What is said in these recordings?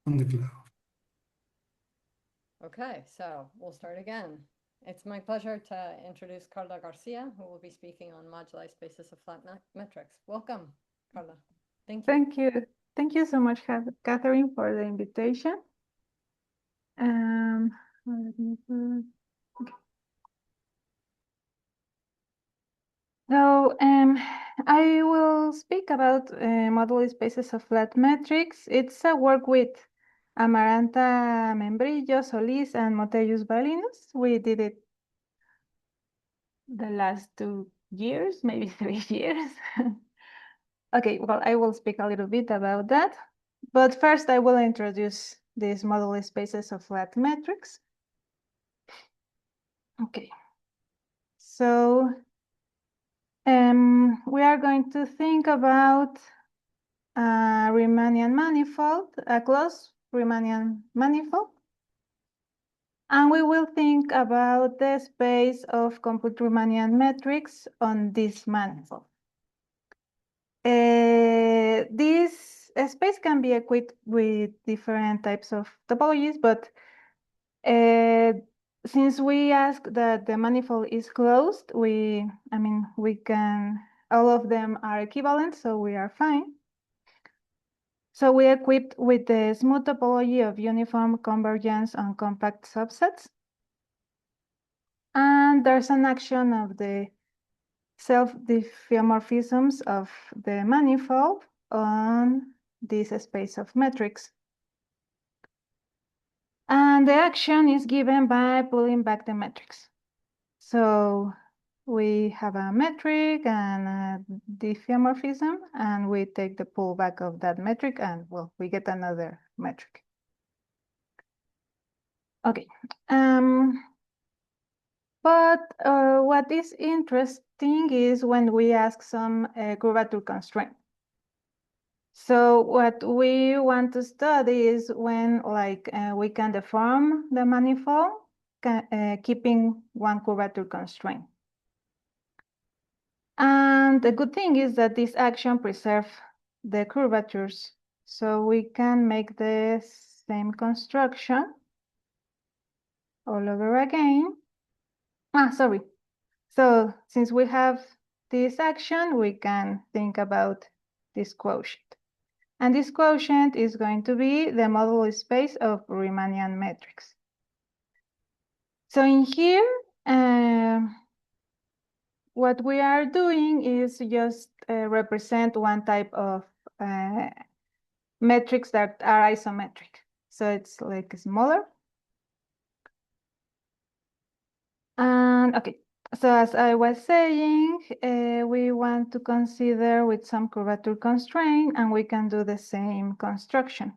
on the cloud. Okay, so we'll start again. It's my pleasure to introduce Karla García, who will be speaking on moduli spaces of flat metrics. Welcome, Karla. Thank you. Thank you. Thank you so much, Catherine, for the invitation. Let me okay. So I will speak about moduli spaces of flat metrics. It's a work with Amaranta Membrillo, Solis, and Motellus Balinus. We did it the last 2 years, maybe 3 years. Okay, well, I will speak a little bit about that. But first, I will introduce these moduli spaces of flat metrics. Okay, so we are going to think about a Riemannian manifold, a closed Riemannian manifold. And we will think about the space of complete Riemannian metrics on this manifold. This space can be equipped with different types of topologies, but since we ask that the manifold is closed, we can, all of them are equivalent, so we are fine. So we equipped with the smooth topology of uniform convergence on compact subsets. And there's an action of the self-diffeomorphisms of the manifold on this space of metrics. And the action is given by pulling back the metrics. So we have a metric and a diffeomorphism, and we take the pullback of that metric, and well, we get another metric. Okay. But what is interesting is when we ask some curvature constraint. So what we want to study is when we can deform the manifold, keeping one curvature constraint. And the good thing is that this action preserves the curvatures. So we can make the same construction all over again. Sorry. So since we have this action, we can think about this quotient. And this quotient is going to be the moduli space of Riemannian metrics. So in here, what we are doing is just represent one type of metrics that are isometric. So it's like smaller. And okay, so as I was saying, we want to consider with some curvature constraint, and we can do the same construction.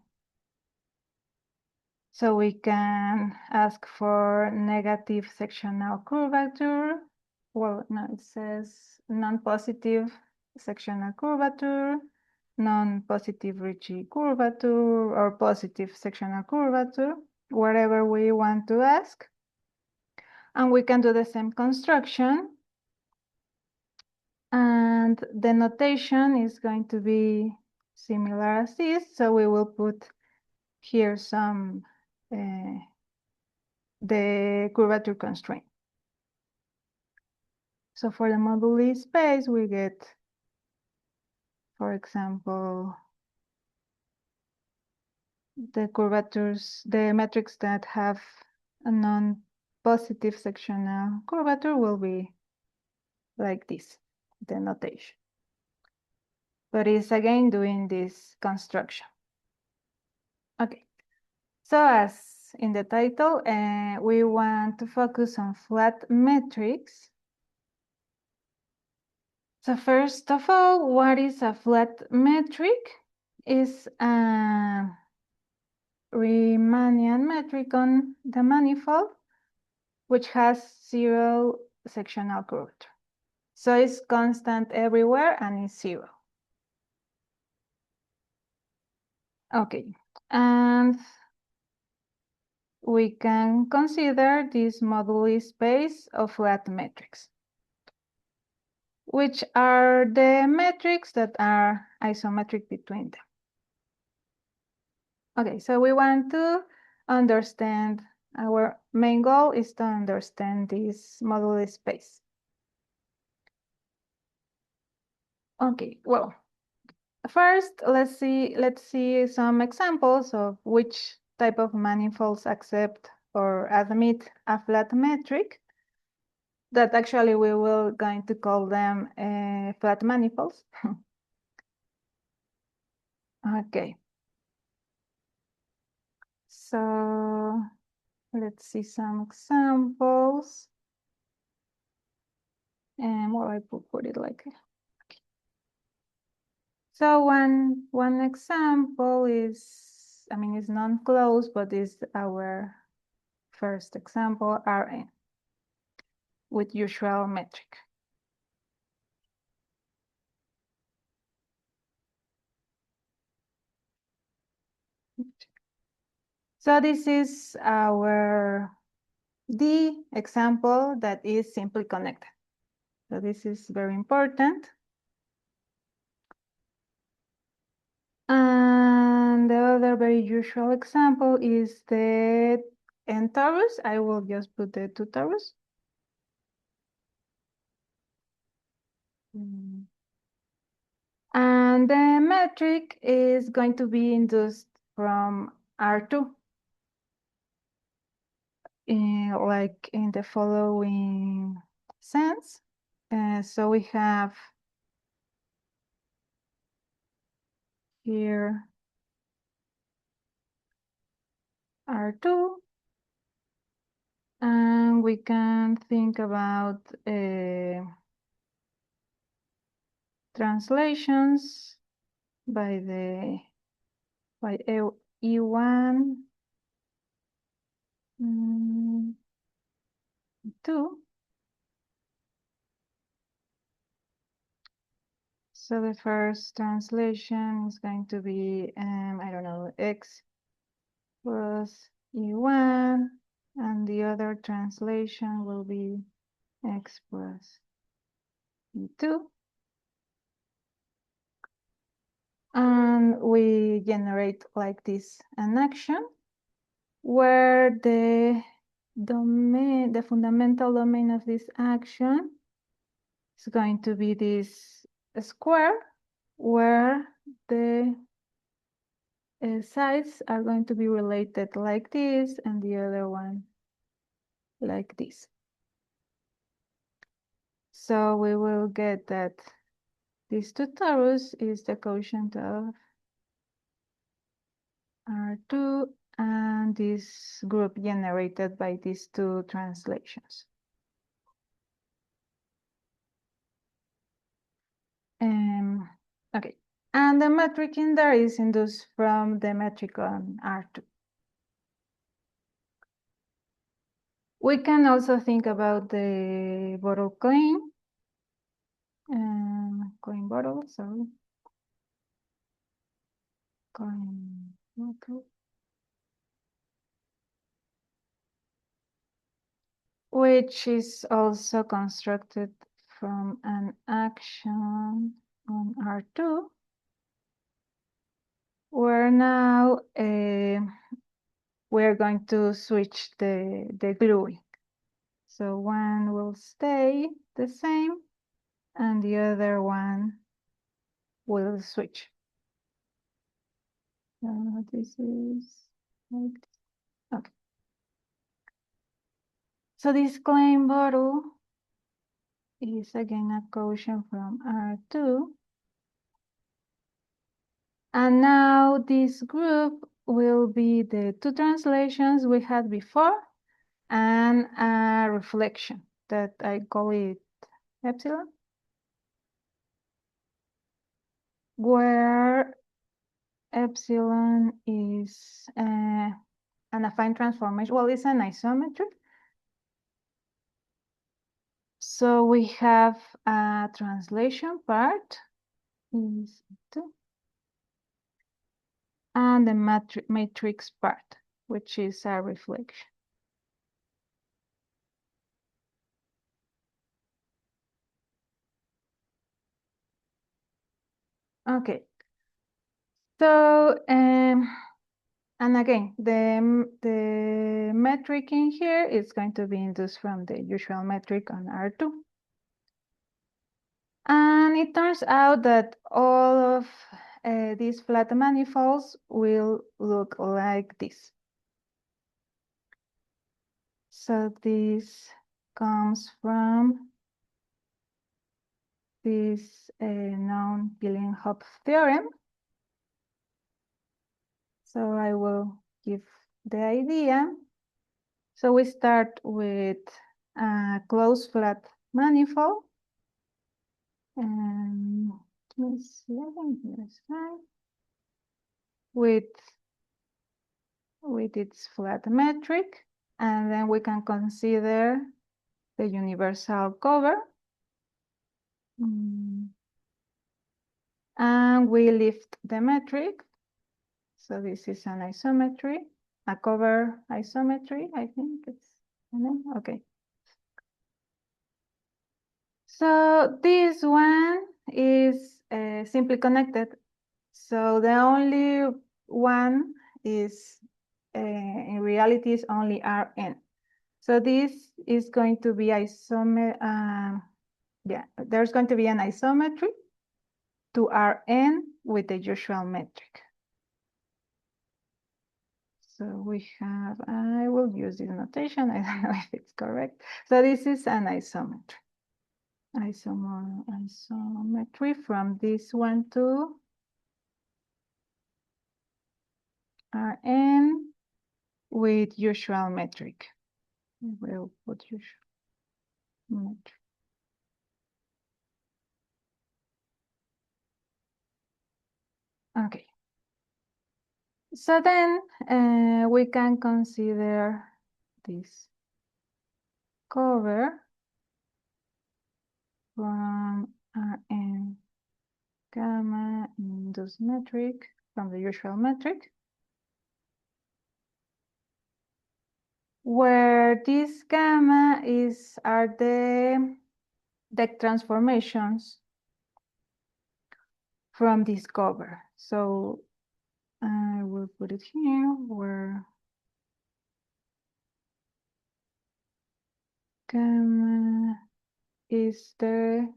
So we can ask for negative sectional curvature. Well, no, it says non-positive sectional curvature, non-positive Ricci curvature, or positive sectional curvature, whatever we want to ask. And we can do the same construction. And the notation is going to be similar as this. So we will put here some the curvature constraint. So for the moduli space, we get, for example, the curvatures, the metrics that have a non-positive sectional curvature will be like this, the notation. But it's again doing this construction. Okay, so as in the title, we want to focus on flat metrics. So first of all, what is a flat metric? Is a Riemannian metric on the manifold, which has 0 sectional curvature. So it's constant everywhere and it's 0. Okay, and we can consider this moduli space of flat metrics, which are the metrics that are isometric between them. Okay, so we want to understand, our main goal is to understand this moduli space. Okay, well, first let's see some examples of which type of manifolds accept or admit a flat metric. That actually we will going to call them flat manifolds. Okay. So let's see some examples. And well, I put it like, okay. So one example is, I mean, it's non-closed, but is our first example, Rn, with usual metric. So this is our the example that is simply connected. So this is very important. And the other very usual example is the n torus. I will just put the 2 torus. And the metric is going to be induced from R2. Like in the following sense. So we have here R2, and we can think about translations by E1, 2. So the first translation is going to be, I don't know, X plus E1, and the other translation will be X plus E2. And we generate like this an action where the domain, the fundamental domain of this action is going to be this square where the sides are going to be related like this and the other one like this. So we will get that this 2 torus is the quotient of R2 and this group generated by these 2 translations. Okay, and the metric in there is induced from the metric on R2. We can also think about the bottle claim. Coin bottle, sorry. Coin bottle. Which is also constructed from an action on R2, where now we're going to switch the gluing. So one will stay the same and the other one will switch. This is like this. Okay. So this claim bottle is again a quotient from R2. And now this group will be the 2 translations we had before and a reflection that I call it epsilon, where epsilon is an affine transformation. Well, it's an isometry. So we have a translation part is 2, and the matrix part, which is a reflection. Okay. So And again, the metric in here is going to be induced from the usual metric on R2. And it turns out that all of these flat manifolds will look like this. So this comes from this known Billinger-Hopf theorem. So I will give the idea. So we start with a closed flat manifold. And let me see, I think that's fine. With its flat metric. And then we can consider the universal cover. And we lift the metric. So this is an isometry, a cover isometry, I think it's the name. Okay. So this one is simply connected. So the only one is, in reality, is only Rn. So this is going to be there's going to be an isometry to Rn with the usual metric. So we have, I will use this notation. I don't know if it's correct. So this is an isometry. Isometry from this one to Rn with usual metric. We'll put usual metric. Okay. So then we can consider this cover from Rn gamma induced metric from the usual metric, where this gamma are the deck transformations from this cover. So I will put it here where gamma is the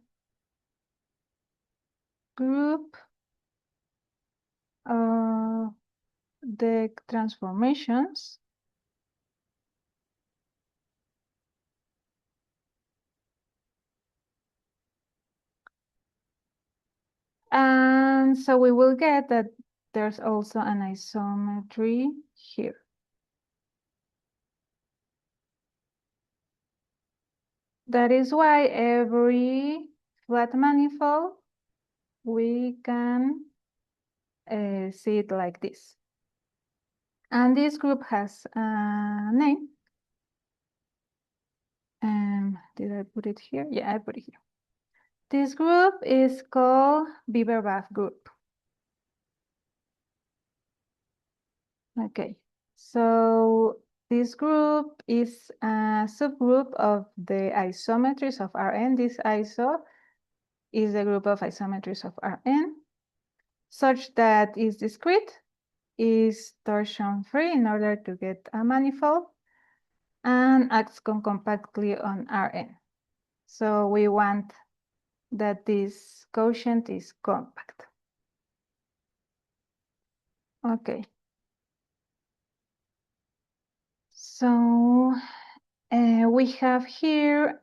group of deck transformations and so we will get that there's also an isometry here. That is why every flat manifold we can see it like this. And this group has a name. Did I put it here? Yeah, I put it here. This group is called Bieberbach group. Okay, so this group is a subgroup of the isometries of Rn. This iso is a group of isometries of Rn, such that is discrete, is torsion free in order to get a manifold, and acts compactly on Rn. So we want that this quotient is compact. Okay. So we have here,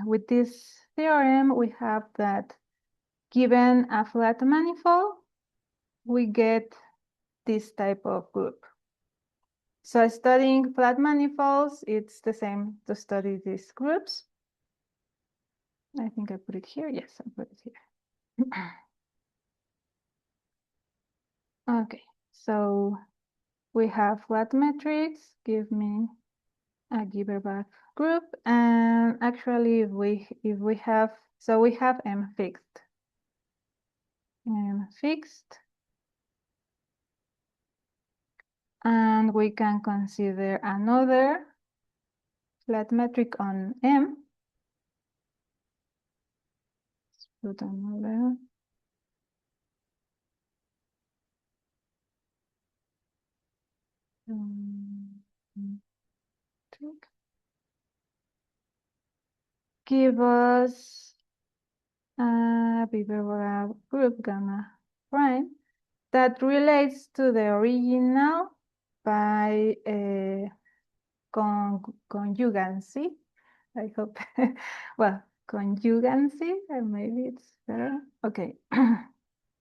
with this theorem, we have that given a flat manifold, we get this type of group. So studying flat manifolds, it's the same to study these groups. I think I put it here. Yes, I put it here. Okay, so we have flat metrics, give me a Bieberbach group, and actually if we have, so we have M fixed. And we can consider another flat metric on M. Let's put another. metric give us a Bieberbach group gamma prime that relates to the original by conjugancy. I hope, well, conjugancy, maybe it's better. Okay,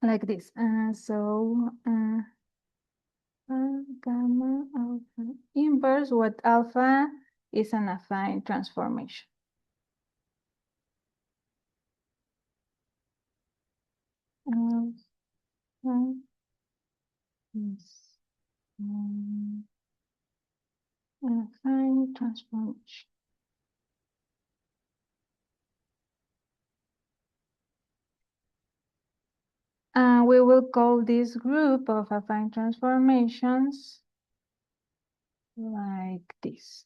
like this. Gamma alpha inverse what alpha is an affine transformation. Affine transformation. And we will call this group of affine transformations like this.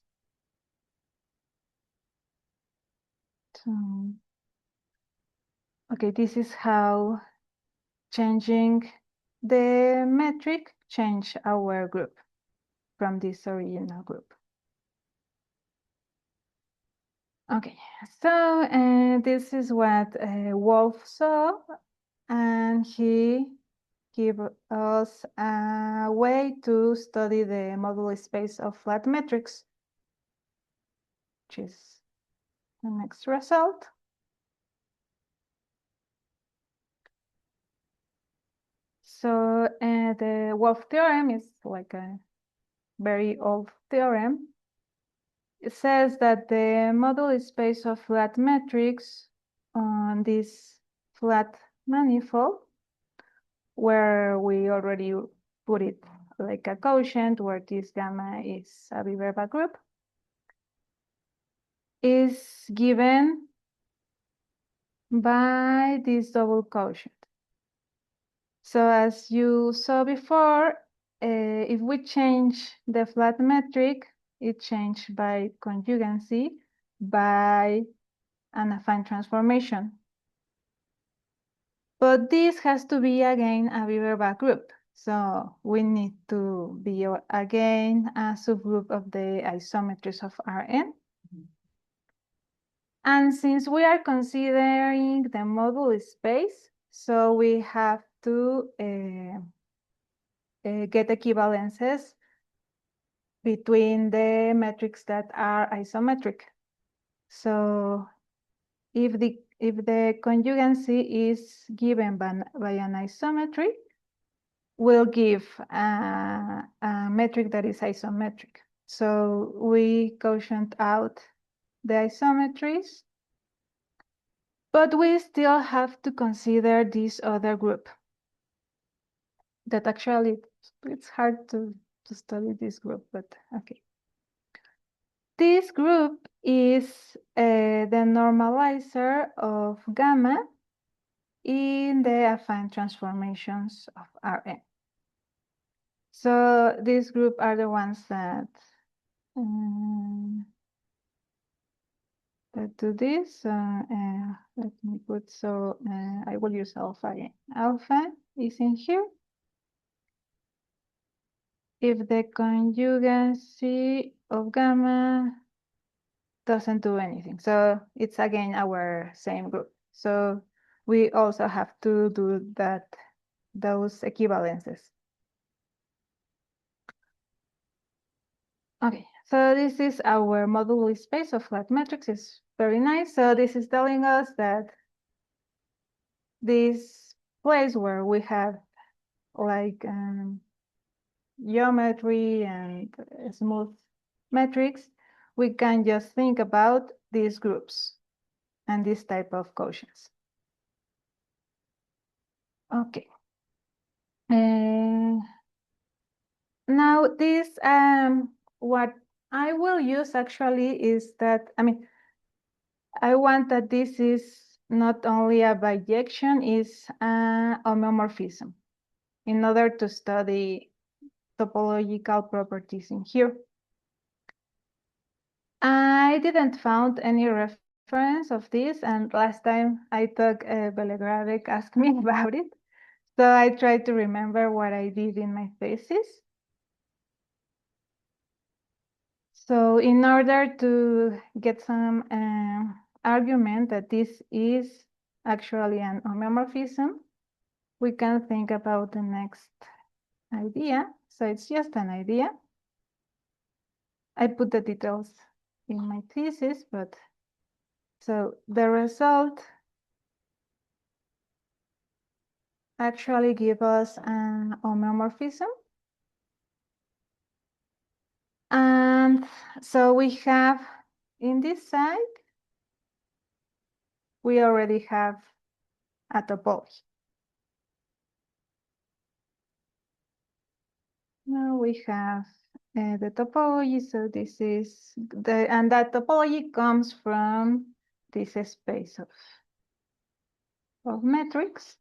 So, okay, this is how changing the metric change our group from this original group. Okay, so this is what Wolf saw, and he gave us a way to study the Moduli space of flat metrics, which is the next result. So the Wolf theorem is like a very old theorem. It says that the Moduli space of flat metrics on this flat manifold, where we already put it like a quotient, where this gamma is a Bieberbach group, is given by this double quotient. So as you saw before, if we change the flat metric, it changed by conjugancy by an affine transformation. But this has to be again a Bieberbach group. So we need to be again a subgroup of the isometries of Rn. And since we are considering the Moduli space, so we have to get equivalences between the metrics that are isometric. So if the conjugancy is given by an isometry, we'll give a metric that is isometric. So we quotient out the isometries, but we still have to consider this other group that actually it's hard to study this group, but okay. This group is the normalizer of gamma in the affine transformations of Rn. So this group are the ones that do this. Let me put, so I will use alpha again. Alpha is in here. If the conjugancy of gamma doesn't do anything. So it's again our same group. So we also have to do those equivalences. Okay, so this is our Moduli space of flat metrics. It's very nice. So this is telling us that this place where we have like geometry and smooth metrics, we can just think about these groups and this type of quotients. Okay. Now this, what I will use actually is that, I want that this is not only a bijection, is a homeomorphism in order to study topological properties in here. I didn't found any reference of this, and last time I took Bieberbach asked me about it. So I tried to remember what I did in my thesis. So in order to get some argument that this is actually an homeomorphism, we can think about the next idea. So it's just an idea. I put the details in my thesis, but so the result actually gives us an homeomorphism. And so we have in this side, we already have a topology. Now we have the topology, so this is and that topology comes from this space of metrics.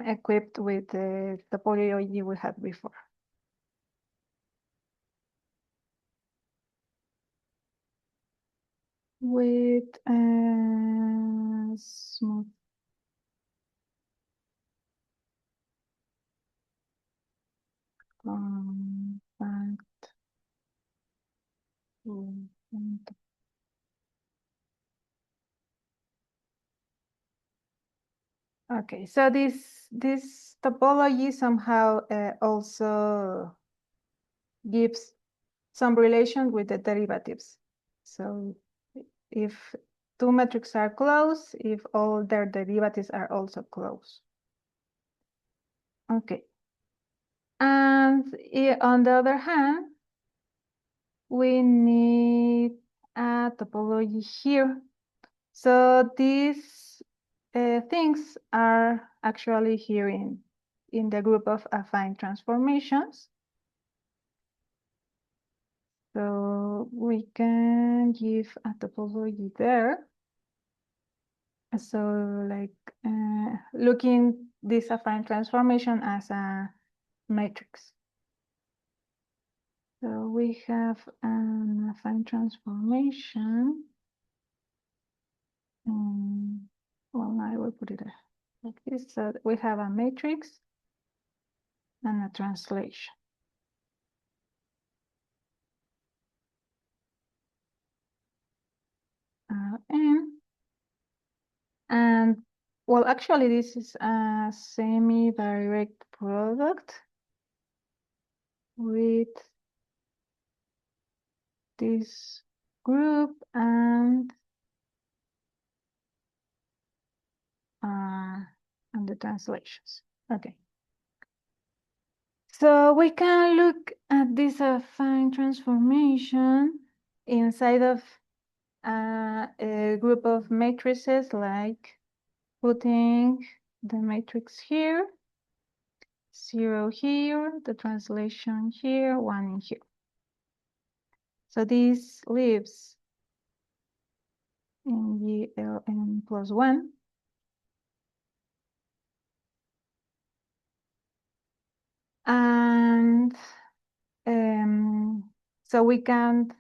Equipped with the topology we had before. With smooth compact. Okay, so this topology somehow also gives some relation with the derivatives. So if two metrics are close, if all their derivatives are also close. Okay. And on the other hand, we need a topology here. So these things are actually here in the group of affine transformations. So we can give a topology there. So like looking this affine transformation as a matrix. So we have an affine transformation. Well, I will put it like this. So we have a matrix and a translation. And well, actually, this is a semi-direct product with this group and the translations. Okay. So we can look at this affine transformation inside of a group of matrices, like putting the matrix here, 0 here, the translation here, 1 in here. So this lives in GLN plus 1. And so we can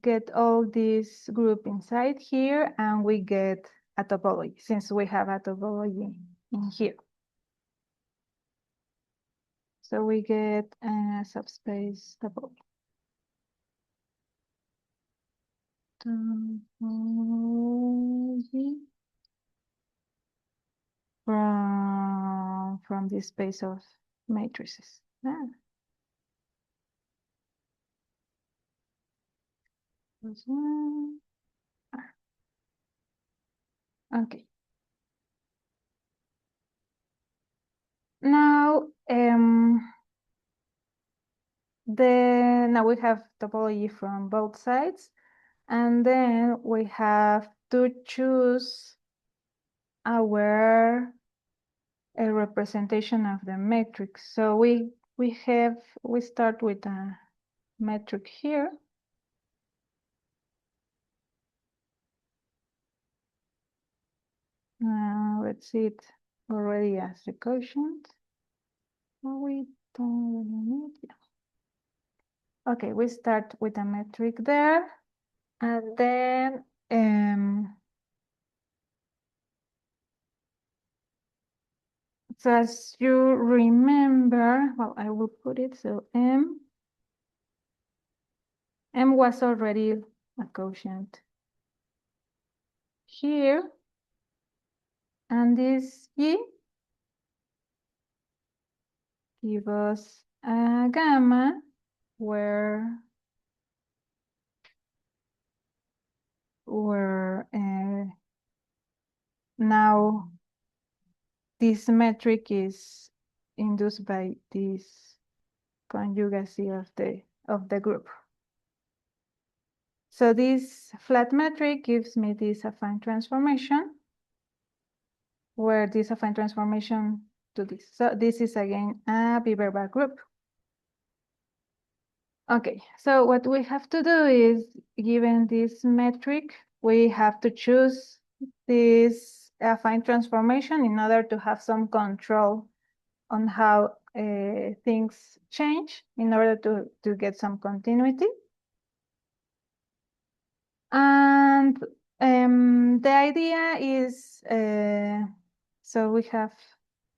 get all this group inside here, and we get a topology, since we have a topology in here. So we get a subspace topology. Topology from this space of matrices. Okay. Now, now we have topology from both sides, and then we have to choose our a representation of the matrix. So we start with a metric here. Let's see it already as the quotient. Oh, we don't really need it. Okay, we start with a metric there, and then So as you remember, well, I will put it, so M was already a quotient here, and this G give us a gamma where now this metric is induced by this conjugacy of the group. So this flat metric gives me this affine transformation, where this affine transformation to this. So this is again a Bieberbach group. Okay, so what we have to do is, given this metric, we have to choose this affine transformation in order to have some control on how things change in order to get some continuity. And the idea is, so we have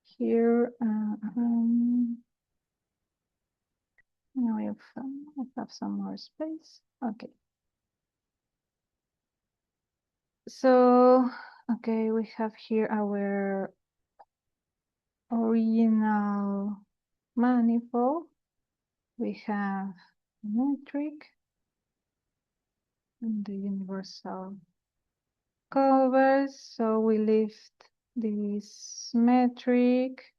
here, now I have some more space. Okay. So, okay, we have here our original manifold. We have metric and the universal covers. So we lift this metric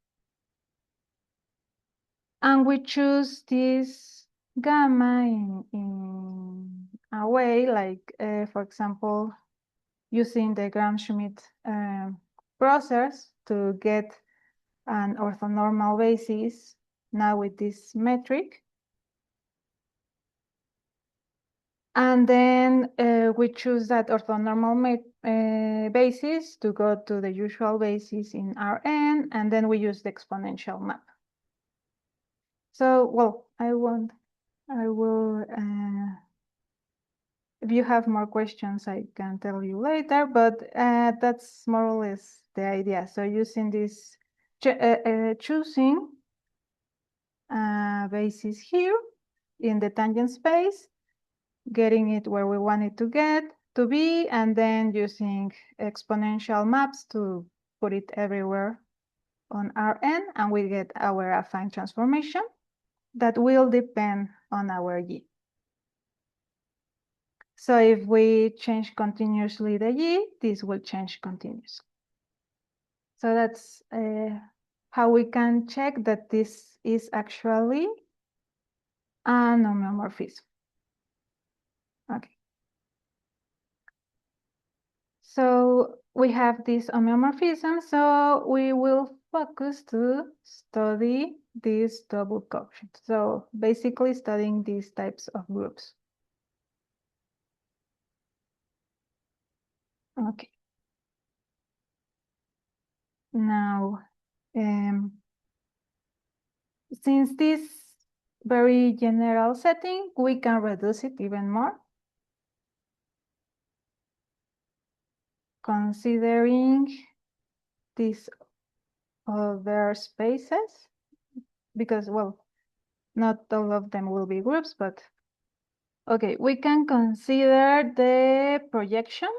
and we choose this gamma in a way, like, for example, using the Gram-Schmidt process to get an orthonormal basis now with this metric. And then we choose that orthonormal basis to go to the usual basis in Rn, and then we use the exponential map. So, well, I will, if you have more questions, I can tell you later, but that's more or less the idea. So using this, choosing basis here in the tangent space, getting it where we want it to get to be, and then using exponential maps to put it everywhere on Rn, and we get our affine transformation that will depend on our G. So if we change continuously the G, this will change continuously. So that's how we can check that this is actually an homeomorphism. Okay. So we have this homeomorphism, so we will focus to study this double quotient. So basically studying these types of groups. Okay. Now, since this very general setting, we can reduce it even more, considering these other spaces, because, well, not all of them will be groups, but okay, we can consider the projection.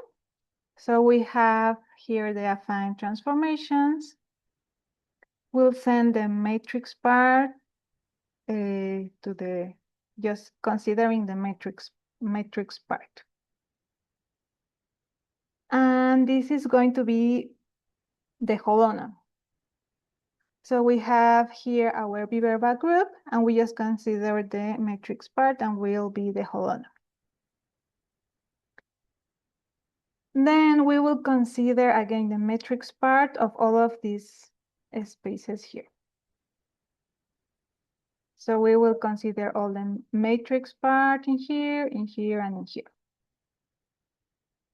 So we have here the affine transformations. We'll send the matrix part to the, just considering the matrix part. And this is going to be the holonom. So we have here our Bieberbach group, and we just consider the matrix part and will be the holonom. Then we will consider again the matrix part of all of these spaces here. So we will consider all the matrix part in here, and in here.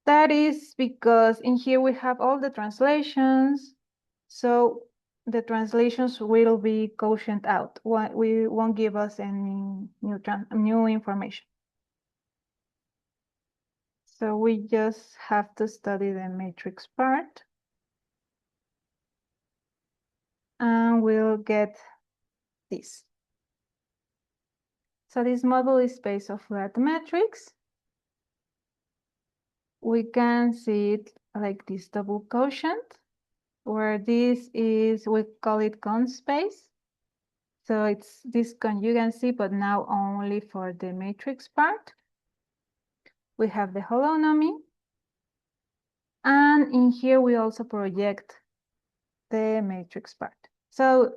That is because in here we have all the translations. So the translations will be quotient out. We won't give us any new information. So we just have to study the matrix part. will get this. So this moduli space of flat matrix, we can see it like this double quotient, where this is, we call it con space. So it's this conjugancy, but now only for the matrix part. We have the holonomy. And in here, we also project the matrix part. So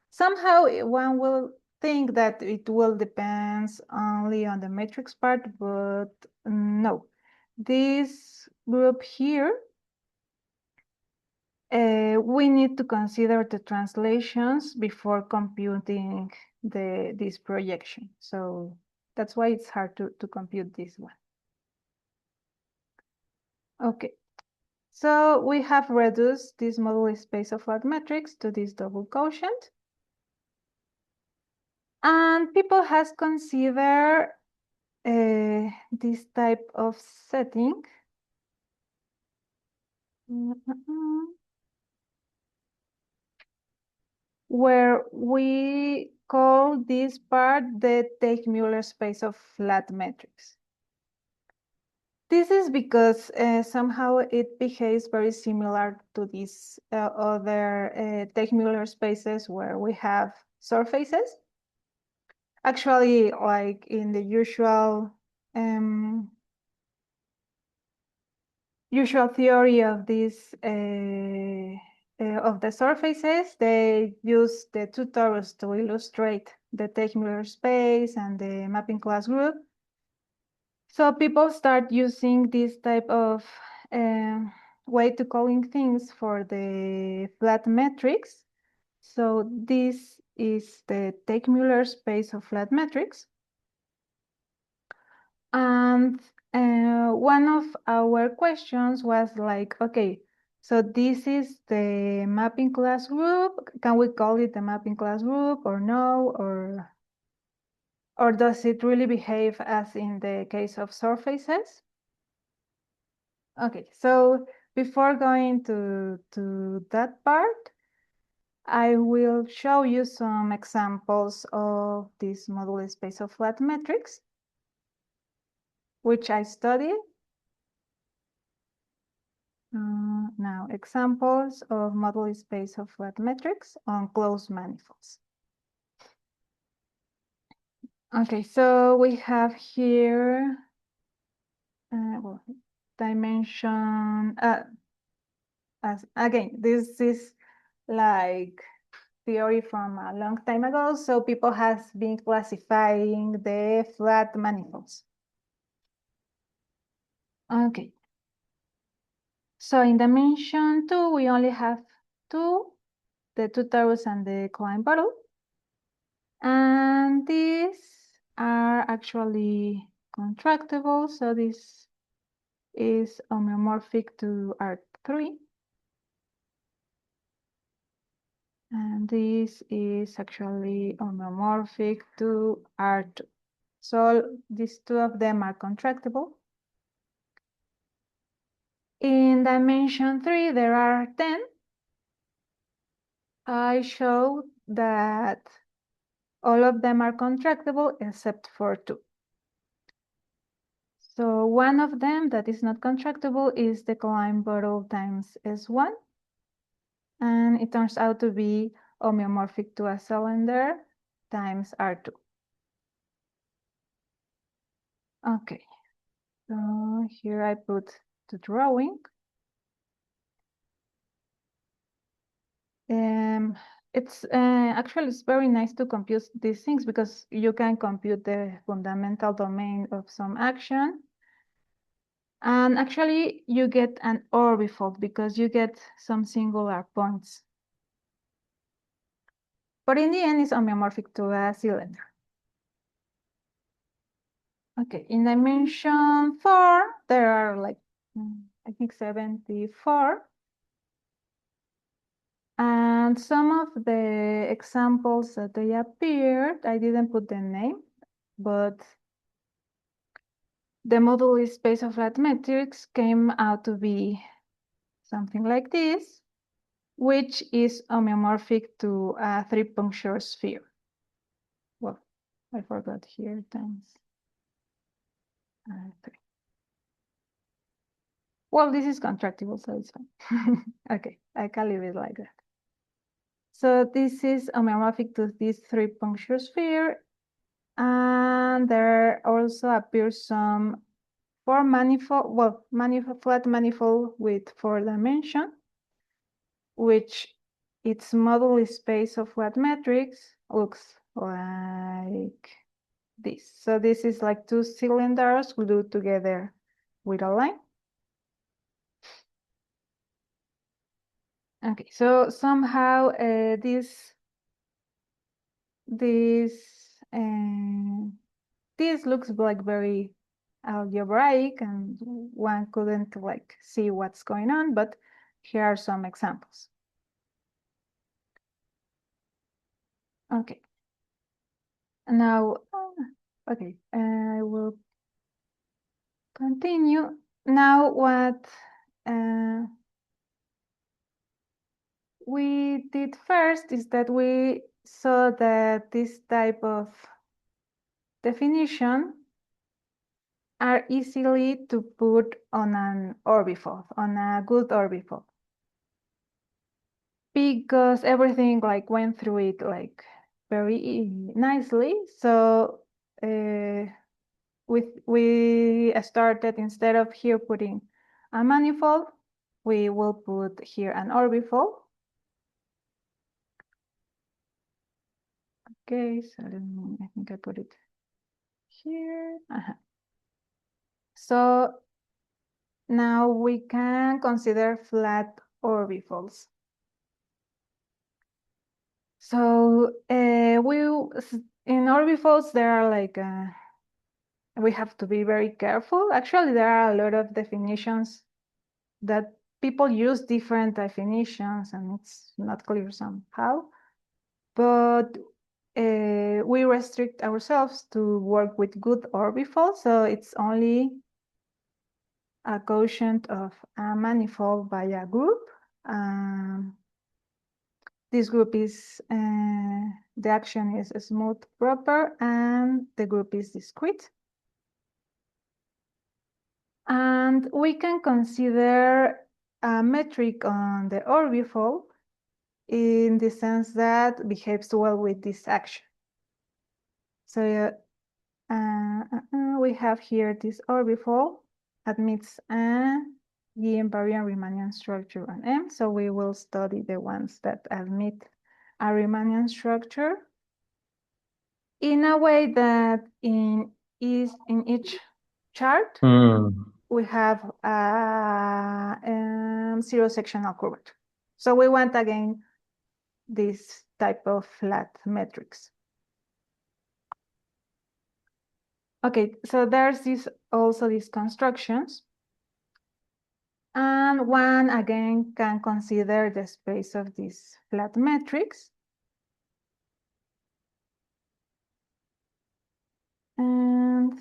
somehow one will think that it will depend only on the matrix part, but no. This group here, we need to consider the translations before computing this projection. So that's why it's hard to compute this one. Okay, so we have reduced this moduli space of flat matrix to this double quotient. And people has considered this type of setting. Where we call this part the Teichmuller space of flat matrix. This is because somehow it behaves very similar to these other Teichmuller spaces where we have surfaces. Actually, like in the usual theory of this of the surfaces, they use the two torus to illustrate the Teichmuller space and the mapping class group. So people start using this type of way to calling things for the flat matrix. So this is the Teichmuller space of flat matrix. And one of our questions was like, okay, so this is the mapping class group. Can we call it the mapping class group or no? Or does it really behave as in the case of surfaces? Okay, so before going to that part, I will show you some examples of this moduli space of flat matrix, which I studied. Now, examples of moduli space of flat matrix on closed manifolds. Okay, so we have here dimension. As again, this is like theory from a long time ago. So people has been classifying the flat manifolds. Okay. So in dimension 2, we only have the two torus and the Klein bottle. And these are actually contractible. So this is homeomorphic to R3. And this is actually homeomorphic to R2. So these two of them are contractible. In dimension 3, there are 10. I showed that all of them are contractible except for 2. So one of them that is not contractible is the Klein bottle times S1. And it turns out to be homeomorphic to a cylinder times R2. Okay, so here I put the drawing. It's actually it's very nice to compute these things because you can compute the fundamental domain of some action. And actually you get an orbifold because you get some singular points. But in the end, it's homeomorphic to a cylinder. Okay, in dimension 4, there are like, I think 74. And some of the examples that they appeared, I didn't put the name, but the moduli space of flat matrix came out to be something like this, which is homeomorphic to a three-puncture sphere. Well, I forgot here times 3. Well, this is contractible, so it's fine. Okay, I can leave it like that. So this is homeomorphic to this three-puncture sphere, and there also appears some flat manifold with 4 dimensions, which its moduli space of flat matrix looks like this. So this is like 2 cylinders glued together with a line. Okay, so somehow this looks like very algebraic, and one couldn't like see what's going on, but here are some examples. Okay. Now, okay, I will continue. Now what we did first is that we saw that this type of definition are easily to put on an orbifold, on a good orbifold, because everything like went through it like very nicely. So we started, instead of here putting a manifold, we will put here an orbifold. Okay, so I think I put it here. So now we can consider flat orbifolds. So in orbifolds there are like we have to be very careful. Actually, there are a lot of definitions that people use different definitions, and it's not clear somehow. But we restrict ourselves to work with good orbifolds, so it's only a quotient of a manifold by a group. This group is, the action is smooth proper, and the group is discrete. And we can consider a metric on the orbifold in the sense that behaves well with this action. So we have here this orbifold admits a invariant Riemannian structure on M. So we will study the ones that admit a Riemannian structure in a way that in each chart we have a zero sectional curvature. So we want again this type of flat metrics. Okay, so there's also these constructions. And one again can consider the space of this flat matrix. And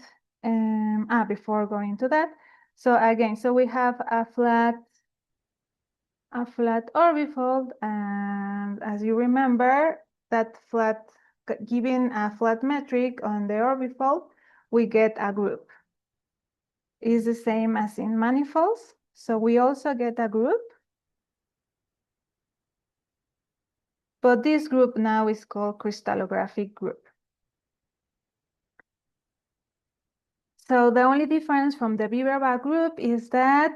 before going to that, so again, so we have a flat orbifold, and as you remember, that given a flat metric on the orbifold, we get a group. It's the same as in manifolds, so we also get a group. But this group now is called crystallographic group. So the only difference from the Bieberbach group is that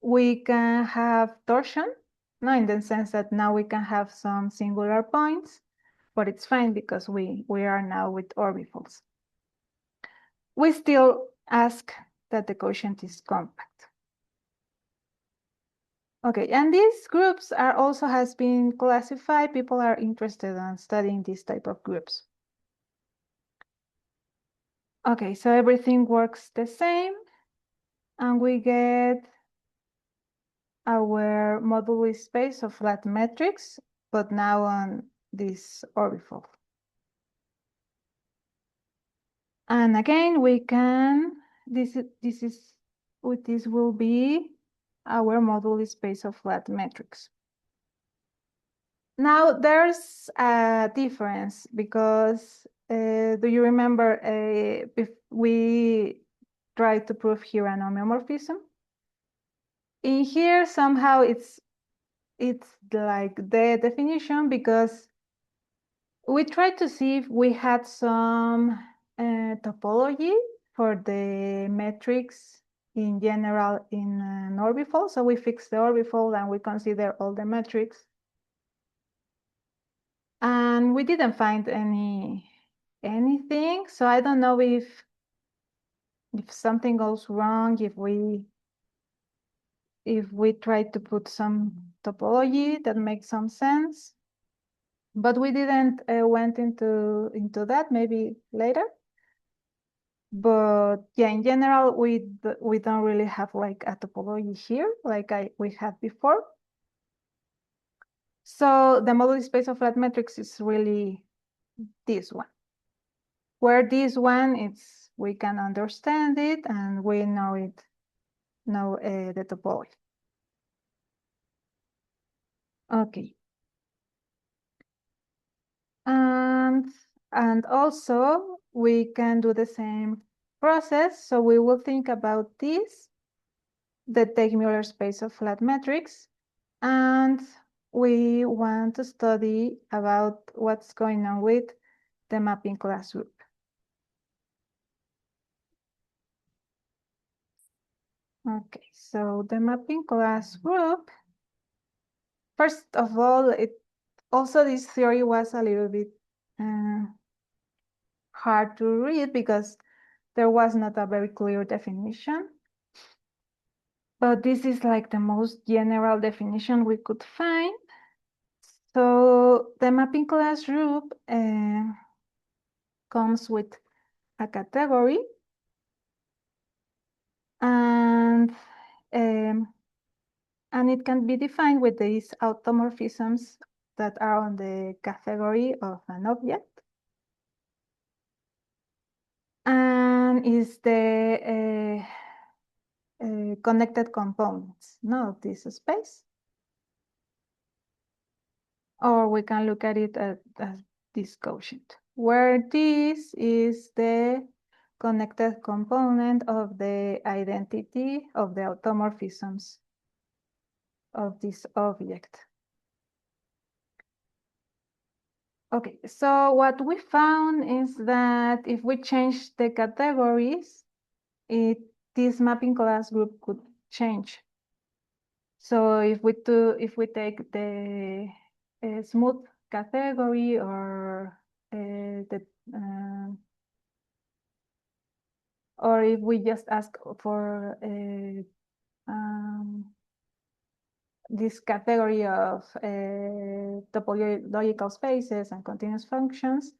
we can have torsion, in the sense that now we can have some singular points, but it's fine because we are now with orbifolds. We still ask that the quotient is compact. Okay, and these groups are also has been classified. People are interested in studying this type of groups. Okay, so everything works the same, and we get our moduli space of flat metrics, but now on this orbifold. And again, we can, this will be our moduli space of flat metrics. Now there's a difference because do you remember if we tried to prove here an homeomorphism? In here somehow it's like the definition because we tried to see if we had some topology for the metrics in general in an orbifold. So we fix the orbifold and we consider all the metrics. And we didn't find anything. So I don't know if something goes wrong, if we try to put some topology that makes some sense. But we didn't went into that, maybe later. But yeah, in general, we don't really have like a topology here, like we had before. So the Moduli space of flat metrics is really this one, where this one we can understand it and we know the topology. Okay. And also we can do the same process. So we will think about this, the Teichmuller space of flat metrics, and we want to study about what's going on with the mapping class group. Okay, so the mapping class group, first of all, also this theory was a little bit hard to read because there was not a very clear definition. But this is like the most general definition we could find. So the mapping class group comes with a category and it can be defined with these automorphisms that are on the category of an object. And is the connected components, of this space. Or we can look at it as this quotient, where this is the connected component of the identity of the automorphisms of this object. Okay, so what we found is that if we change the categories, this mapping class group could change. So if we take the smooth category or or if we just ask for this category of topological spaces and continuous functions,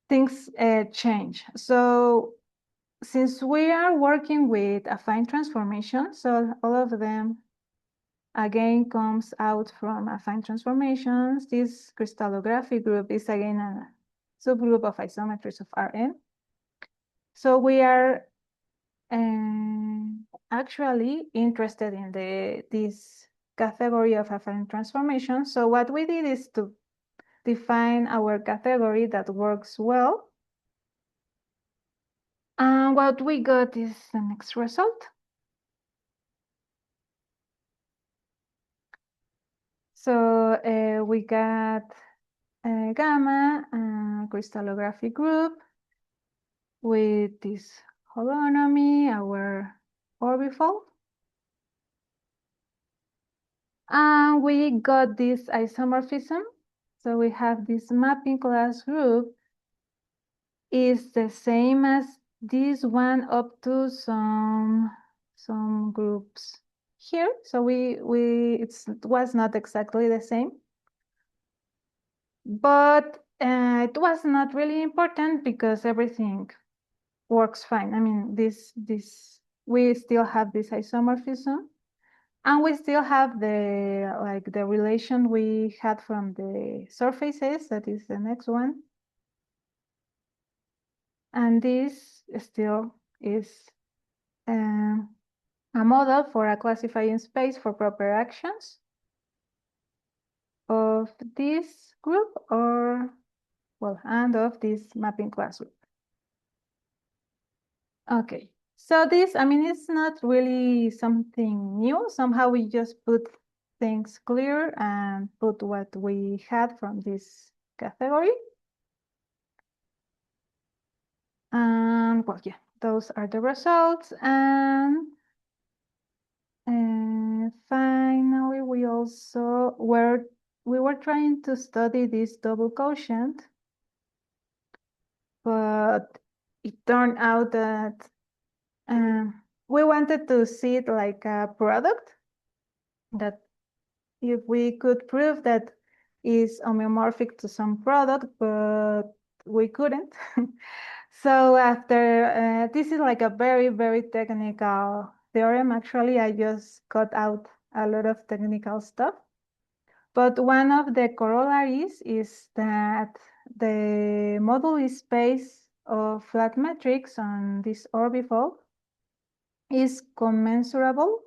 things change. So since we are working with affine transformation, so all of them again comes out from affine transformations. This crystallographic group is again a subgroup of isometries of Rn. So we are actually interested in this category of affine transformation. So what we did is to define our category that works well. And what we got is the next result. So we got gamma crystallographic group with this holonomy, our orbifold. And we got this isomorphism. So we have this mapping class group is the same as this one up to some groups here. So it was not exactly the same, but it was not really important because everything works fine. I mean, we still have this isomorphism, and we still have the relation we had from the surfaces. That is the next one. And this still is a model for a classifying space for proper actions of this group or, well, and of this mapping class group. Okay, so this, I mean, it's not really something new. Somehow we just put things clear and put what we had from this category. And well, yeah, those are the results. And finally, we were trying to study this double quotient, but it turned out that we wanted to see it like a product, that if we could prove that is homeomorphic to some product, but we couldn't. So after, this is like a very, very technical theorem. Actually, I just cut out a lot of technical stuff. But one of the corollaries is that the Moduli space of flat metrics on this orbifold is commensurable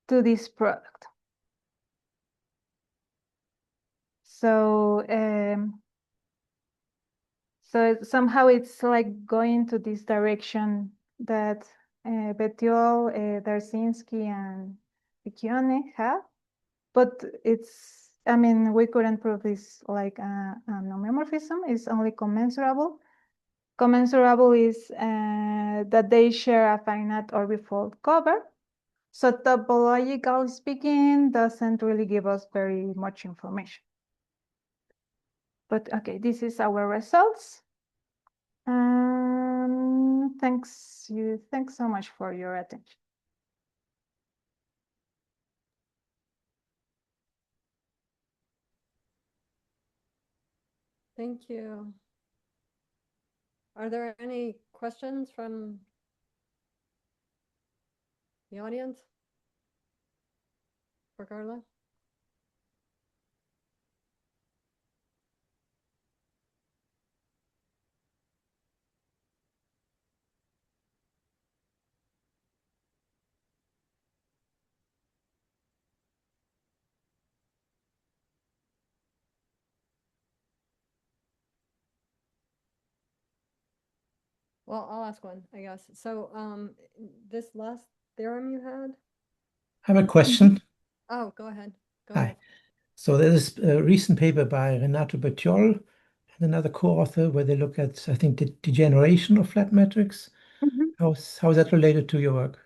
to this product. So, somehow it's like going to this direction that Bettiol, Darczynski, and Piccione have, but it's, I mean, we couldn't prove this like an homeomorphism. It's only commensurable. Commensurable is that they share a finite orbifold cover. So topologically speaking, doesn't really give us very much information. But okay, this is our results. Thanks so much for your attention. Thank you. Are there any questions from the audience for Karla? Well, I'll ask one, I guess. So, this last theorem you had? I have a question. Oh, go ahead. Go Hi. ahead. So there's a recent paper by Renato Bettiol and another co-author where they look at, I think, the degeneration of flat metrics. How is that related to your work?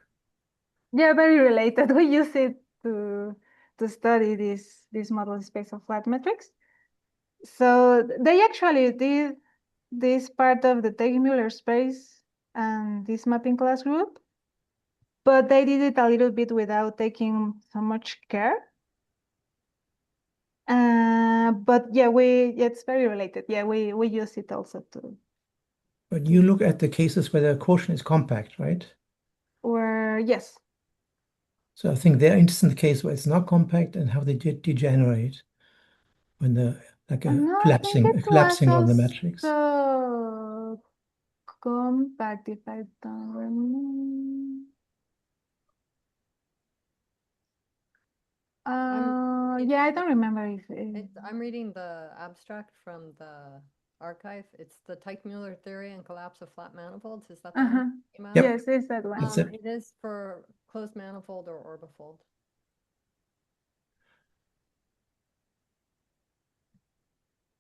Yeah, very related. We use it to study this model space of flat metrics. So they actually did this part of the Tegel-Muller space and this mapping class group, but they did it a little bit without taking so much care. But yeah, it's very related. Yeah, we use it also to. But you look at the cases where the quotient is compact, right? Or yes. So I think they're interested in the case where it's not compact and how they degenerate when the like a No, collapsing, I a think it collapsing was of the matrix. also compact, if I don't remember. Yeah, I don't remember if I'm reading the abstract from the archive. It's the Teichmuller theory and collapse of flat manifolds. Is that the one? Yep. Yes, it's that one. That's it. It is for closed manifold or orbifold.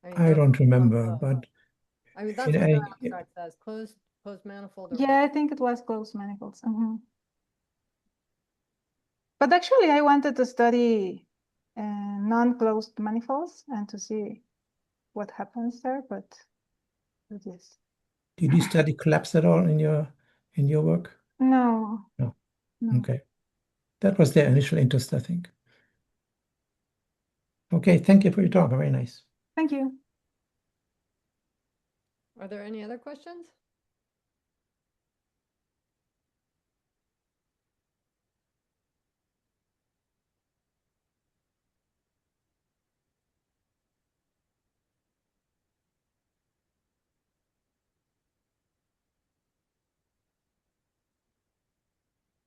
I don't remember, but I mean, that's what the abstract says, closed manifold. Or yeah, I think it was closed manifolds. But actually, I wanted to study non-closed manifolds and to see what happens there, but yes. Did you study collapse at all in your work? No. No. Okay. That was their initial interest, I think. Okay, thank you for your talk. Very nice. Thank you. Are there any other questions?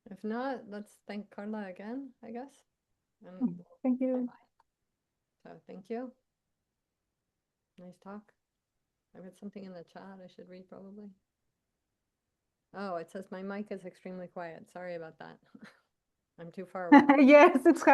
If not, let's thank Karla again, I guess. Thank you. Bye. So thank you. Nice talk. I read something in the chat I should read probably. Oh, it says my mic is extremely quiet. Sorry about that. I'm too far away. Yes, it's hard